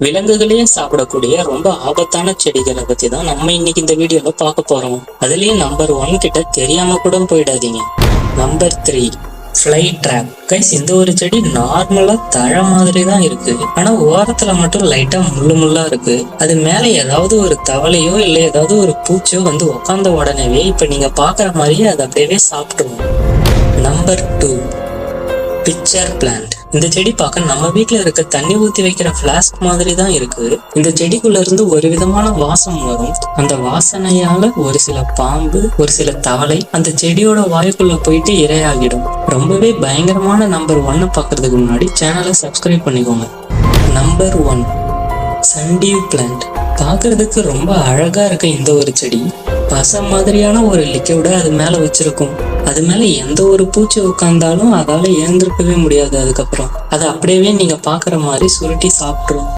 விலங்குகளையே சாப்பிடக்கூடிய ரொம்ப ஆபத்தான செடிகளை பத்தி தான் நம்ம இன்னைக்கு இந்த வீடியோல பார்க்க போறோம். அதுலயும் நம்பர் 1 கிட்ட தெரியாம கூட போயிடாதீங்க. Number 3 fly drop. கைஸ், இந்த ஒரு செடி நார்மலா தழை மாதிரி தான் இருக்கு. ஆனா ஓரத்துல மட்டும் லைட்டா முள்ளா இருக்கு. அது மேல ஏதாவது ஒரு தவளையோ இல்ல ஏதாவது ஒரு பூச்சியோ வந்து உக்காந்த உடனேவே இப்ப நீங்க பாக்குற மாதிரியே அது அப்படியே சாப்பிட்டுரும். Number 2 picture plant. இந்த செடி பார்க்க நம்ம வீட்டுல இருக்க தண்ணி ஊத்தி வைக்கிற பிளாஸ்க் மாதிரி தான் இருக்கு. இந்த செடிக்குள்ள இருந்து ஒரு விதமான வாசம் வரும். அந்த வாசனையால ஒரு சில பாம்பு, ஒரு சில தவளை அந்த செடியோட வாய்க்குள்ள போயிட்டு இரையாகிடும். ரொம்பவே பயங்கரமான நம்பர் 1 பாக்குறதுக்கு முன்னாடி சேனலை சப்ஸ்கிரைப் பண்ணிக்கோங்க. Number 1 sundew plant. பார்க்கறதுக்கு ரொம்ப அழகா இருக்க இந்த ஒரு செடி பசை மாதிரியான ஒரு லிக்விட அது மேல வச்சிருக்கும். அது மேல எந்த ஒரு பூச்சி உட்கார்ந்தாலும் அதால எழுந்திருக்கவே முடியாது. அதுக்கப்புறம் அதை அப்படியே நீங்க பாக்குற மாதிரி சுருட்டி சாப்பிட்டுரும்.